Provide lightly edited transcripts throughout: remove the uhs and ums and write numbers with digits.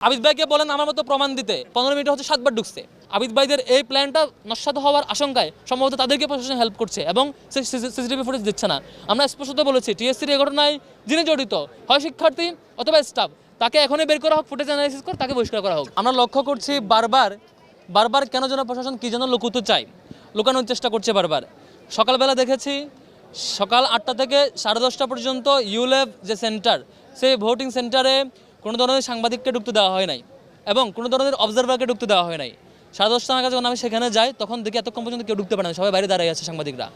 আবিদ ভাইকে বলেন আমার মতো প্রমাণ দিতে 15 মিনিটে হচ্ছে 7 বার ঢুকছে। আবিদ ভাইদের এই প্ল্যানটা নস্যাৎ হওয়ার আশঙ্কায় সম্ভবত তাদেরকে প্রশাসন হেল্প করছে এবং সিসিটিভি ফুটেজ দিচ্ছে না। আমরা স্পষ্টত বলেছি টিএসসির এই ঘটনায় যিনি জড়িত হয় শিক্ষার্থী অথবা স্টাফ, তাকে এখনই বের করা হোক, ফুটেজ অ্যানালাইসিস করে তাকে বহিষ্কার করা হোক। আমরা লক্ষ্য করছি বারবার কেন যেন প্রশাসন কী যেন লুকুতে চায়, লুকানোর চেষ্টা করছে বারবার। সকালবেলা দেখেছি সকাল 8টা থেকে 10:30 পর্যন্ত ইউলেভ যে সেন্টার, সেই ভোটিং সেন্টারে কোনো ধরনের সাংবাদিককে ঢুকতে দেওয়া হয় নাই এবং কোনো ধরনের অবজারভারকে ঢুকতে দেওয়া হয় নাই। 10:30 নাগাদ যখন আমি সেখানে যাই তখন দেখি এতক্ষণ পর্যন্ত কেউ ঢুকতে পারে না, সবাই বাইরে দাঁড়িয়ে আছে সাংবাদিকরা।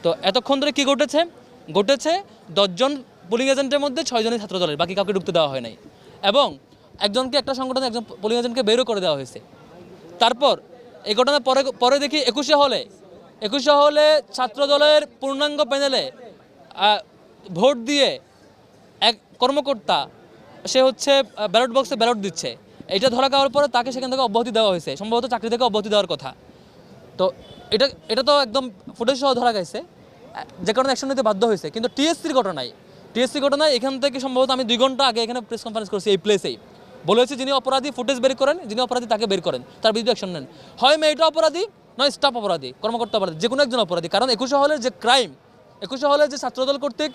তো এতক্ষণ ধরে কী ঘটেছে 10 জন পোলিং এজেন্টের মধ্যে 6 জনই ছাত্র দলের, বাকি কাউকে ঢুকতে দেওয়া হয় নাই এবং একটা সংগঠনে একজন পোলিং এজেন্টকে বেরও করে দেওয়া হয়েছে। তারপর এই ঘটনার পরে দেখি 21শে হলে ছাত্র দলের পূর্ণাঙ্গ প্যানেলে ভোট দিয়ে এক কর্মকর্তা সে হচ্ছে ব্যালট বক্সে ব্যালট দিচ্ছে। এটা ধরা খাওয়ার পরে তাকে সেখান থেকে অব্যাহতি দেওয়া হয়েছে, সম্ভবত চাকরি থেকে অব্যাহতি দেওয়ার কথা। তো এটা তো একদম ফুটেজ সহ ধরা গেছে, যে কারণে অ্যাকশন নিতে বাধ্য হয়েছে। কিন্তু টিএসসির ঘটনায় এখান থেকে সম্ভবত আমি 2 ঘন্টা আগে এখানে প্রেস কনফারেন্স করছি এই প্লেসেই, বলেছি যিনি অপরাধী ফুটেজ বের করেন, যিনি অপরাধী তাকে বের করেন, তার বিরুদ্ধে অ্যাকশন নেন। হয় মেয়েটা অপরাধী নয় স্টাফ অপরাধী, কর্মকর্তা অপরাধী, যে কোনো একজন অপরাধী। কারণ 21শে হলের যে ক্রাইম, 21শে হলের যে ছাত্রদল কর্তৃক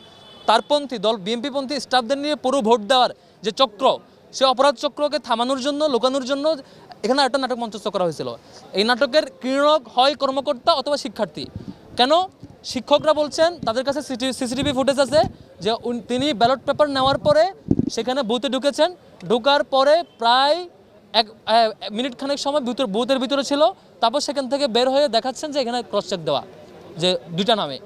তারপন্থী দল বিএনপিপন্থী স্টাফদের নিয়ে পুরো ভোট দেওয়ার যে চক্র, সে অপরাধ চক্রকে থামানোর জন্য, লুকানোর জন্য এখানে একটা নাটক মঞ্চস্থ করা হয়েছিল। এই নাটকের ক্রীড়ক হয় কর্মকর্তা অথবা শিক্ষার্থী। কেন? শিক্ষকরা বলছেন তাদের কাছে সিসিটিভি ফুটেজ আছে যে তিনি ব্যালট পেপার নেওয়ার পরে সেখানে বুথে ঢুকেছেন, ঢোকার পরে প্রায় 1 মিনিট খানেক সময় বুথের ভিতরে ছিল, তারপর সেখান থেকে বের হয়ে দেখাচ্ছেন যে এখানে ক্রস চেক দেওয়া যে 2টা নামে।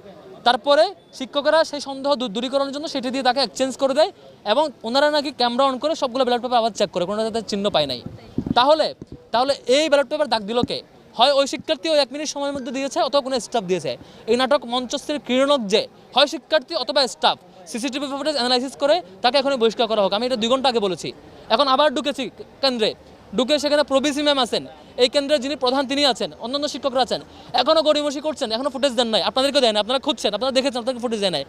তারপরে শিক্ষকেরা সেই সন্দেহ দূরীকরণের জন্য সেটি দিয়ে তাকে এক্সচেঞ্জ করে দেয় এবং ওনারা নাকি ক্যামেরা অন করে সবগুলো ব্যালট পেপার আবার চেক করে, কোনো তাদের চিহ্ন পায় নাই। তাহলে এই ব্যালট পেপার দাগ দিল কে? হয় ওই শিক্ষার্থী ওই 1 মিনিট সময়ের মধ্যে দিয়েছে অথবা কোনো স্টাফ দিয়েছে। এই নাটক মঞ্চস্থের ক্রীড়নক যে হয় শিক্ষার্থী অথবা স্টাফ, সিসিটিভি ফুটেজ অ্যানালাইসিস করে তাকে এখনই বহিষ্কার করা হোক। আমি এটা 2 ঘন্টা আগে বলেছি। এখন আবার ঢুকেছি কেন্দ্রে, ঢুকে সেখানে প্রবিসি ম্যাম আছেন, এই কেন্দ্রের যিনি প্রধান তিনি আছেন, অন্যান্য শিক্ষকরা আছেন, এখনও গড়িমসি করছেন, এখনও ফুটেজ দেন নাই, আপনাদেরকে দেয় না, আপনারা খুঁজছেন, আপনারা দেখেছেন, আপনাকে ফুটেজ দেয় নাই।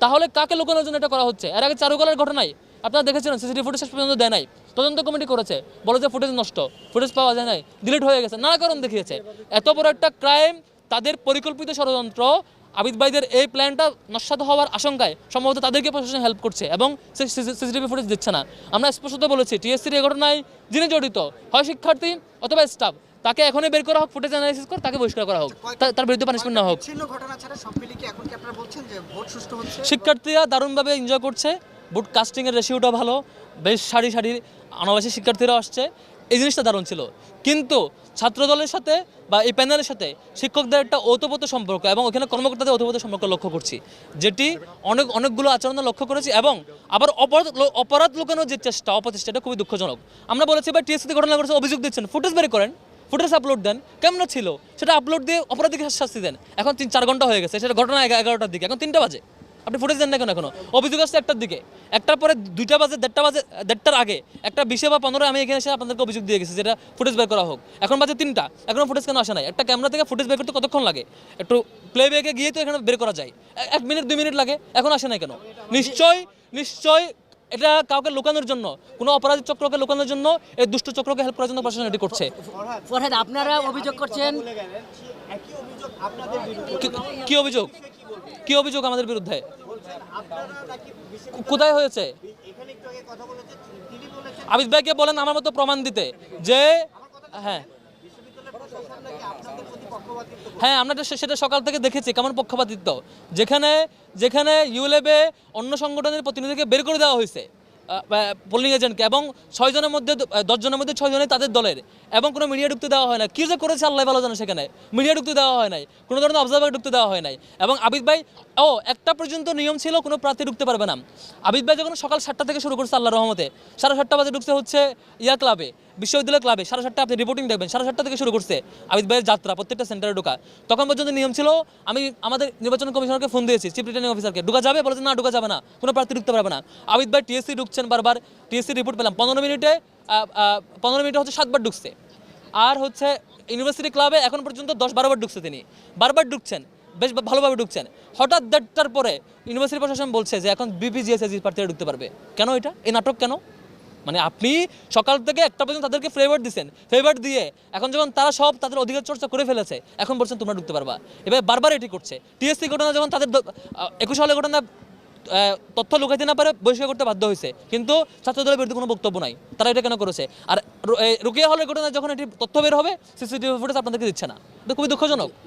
তাহলে কাকে লুকানোর জন্য এটা করা হচ্ছে? এর আগে চারুকলার ঘটনায় আপনারা দেখেছিলেন সিসিটিভি ফুটেজ পর্যন্ত দেয় নাই, তদন্ত কমিটি করেছে, বলে যে ফুটেজ নষ্ট, ফুটেজ পাওয়া যায় নাই, ডিলিট হয়ে গেছে, নানা কারণ দেখিয়েছে। এত বড় একটা ক্রাইম, তাদের পরিকল্পিত ষড়যন্ত্র, আবিদ ভাইদের এই প্ল্যানটা নস্যাৎ হওয়ার আশঙ্কায় সম্ভবত তাদেরকে প্রশাসন হেল্প করছে এবং সিসিটিভি ফুটেজ দিচ্ছে না। আমরা স্পষ্টত বলেছি টিএসসির এই ঘটনায় যিনি জড়িত হয় শিক্ষার্থী অথবা স্টাফ, তাকে এখনই বের করা হোক, ফুটেজ অ্যানালাইসিস করে তাকে বহিষ্কার করা হোক, তার বিরুদ্ধে পানিশমেন্ট না হোক। শিক্ষার্থীরা দারুণভাবে এনজয় করছে, ভোট কাস্টিংয়ের রেশিওটা ভালো, বেশ সারি আনাবাসী শিক্ষার্থীরা আসছে, এই জিনিসটা দারুণ ছিল। কিন্তু ছাত্রদলের সাথে বা এই প্যানেলের সাথে শিক্ষকদের একটা ওতপ্রোত সম্পর্ক এবং ওখানে কর্মকর্তাদের ওতপ্রোত সম্পর্ক লক্ষ্য করছি, যেটি অনেকগুলো আচরণ লক্ষ্য করেছি। এবং আবার অপরাধ লুকানোর যে অপচেষ্টা, এটা খুবই দুঃখজনক। আমরা বলেছি ভাই টিএসসিতে ঘটনা ঘটেছে, অভিযোগ দিচ্ছেন, ফুটেজ বের করেন, ফুটেজ আপলোড দেন, কেমন ছিল সেটা আপলোড দিয়ে অপরাধীকে শাস্তি দেন। এখন 3-4 ঘন্টা হয়ে গেছে, সেটা ঘটনা 11টার দিকে, এখন 3টা বাজে, আপনি ফুটেজ দেন না কেন? এখনো অভিযোগ আসছে 1টার দিকে, 1টার পরে 2টা বাজে, 1:30টার আগে, 1টা 20 বা 15 আমি এখানে এসে আপনাদেরকে অভিযোগ দিয়ে গেছি যেটা ফুটেজ বের করা হোক। এখন বাজে 3টা, এখনো ফুটেজ কেন আসে নাই? একটা ক্যামেরা থেকে ফুটেজ বের করতে কতক্ষণ লাগে? একটু প্লেব্যাকে গিয়ে তো এখানে বের করা যায়, 1 মিনিট 2 মিনিট লাগে, এখন আসে নাই কেন? নিশ্চয় এটা কাউকে লুকানোর জন্য, কোনো অপরাধী চক্রকে লুকানোর জন্য, এই দুষ্ট চক্রকে হেল্প করার জন্য প্রশাসন এটি করছে। ফরহাদ, আপনারা অভিযোগ করছেন, কি অভিযোগ আমাদের বিরুদ্ধে? কোথায় হয়েছে? আবিদ ভাইকে বলেন আমার মতো প্রমাণ দিতে যে হ্যাঁ আমরা সেটা সকাল থেকে দেখেছি কেমন পক্ষপাতিত্ব, যেখানে ইউলেবে অন্য সংগঠনের প্রতিনিধিকে বের করে দেওয়া হয়েছে পোলিং এজেন্টকে, এবং 6 জনের মধ্যে 10 জনের মধ্যে 6 জনই তাদের দলের, এবং কোনো মিডিয়া ঢুকতে দেওয়া হয় না। কি যে করেছে আল্লাহ ভালো জানে, সেখানে মিডিয়া ঢুকতে দেওয়া হয় নাই, কোনো ধরনের অবজারভার ঢুকতে দেওয়া হয় নাই। এবং আবিদ ভাই 1টা পর্যন্ত নিয়ম ছিল কোনো প্রার্থী ঢুকতে পারবে না। আবিদ ভাই যখন সকাল 7টা থেকে শুরু করছে আল্লাহর রহমতে, 7:30 বাজে ঢুকছে হচ্ছে ক্লাবে, বিশ্ববিদ্যালয় ক্লাবে, 7:30 আপনি রিপোর্টিং দেখবেন, 7:30 থেকে শুরু করছে আবিদ ভাইয়ের যাত্রা প্রত্যেকটা সেন্টারে ঢোকা। তখন পর্যন্ত নিয়ম ছিল, আমি আমাদের নির্বাচন কমিশনারকে ফোন দিয়েছি, চিফ রিটার্নিং অফিসারকে, ঢোকা যাবে? বলেছে না, ঢোকা যাবে না, কোনো প্রার্থী ঢুকতে পারবে না। আবিদ ভাই টিএসসি ঢুকছেন বারবার, টিএসসি রিপোর্ট পেলাম 15 মিনিটে হচ্ছে 7 বার ঢুকছে। আর হচ্ছে ইউনিভার্সিটি ক্লাবে এখন পর্যন্ত 10-12 বার ঢুকছে, তিনি বারবার ঢুকছেন, বেশ ভালোভাবে ঢুকছেন। হঠাৎ 1:30টার পরে ইউনিভার্সিটি প্রশাসন বলছে যে এখন বিপিজিএসএসি প্রার্থীরা ঢুকতে পারবে। কেন এটা? এই নাটক কেন? মানে আপনি সকাল থেকে একটা পর্যন্ত তাদেরকে ফ্লেভার দিচ্ছেন, ফ্লেভার দিয়ে এখন যখন তারা সব তাদের অধিকার চর্চা করে ফেলেছে, এখন বলছেন তোমরা ঢুকতে পারবা। এবার বারবার এটি করছে। টিএসসি ঘটনা যখন তাদের 21 সালের ঘটনা তথ্য লুকাইতে না পারে বহিষ্কার করতে বাধ্য হয়েছে, কিন্তু ছাত্রদলের বিরুদ্ধে কোনো বক্তব্য নাই। তারা এটা কেন করেছে? আর রোকেয়া হলের ঘটনা যখন এটি তথ্য বের হবে, সিসিটিভি ফুটেজ আপনাদেরকে দিচ্ছে না। এটা খুবই দুঃখজনক।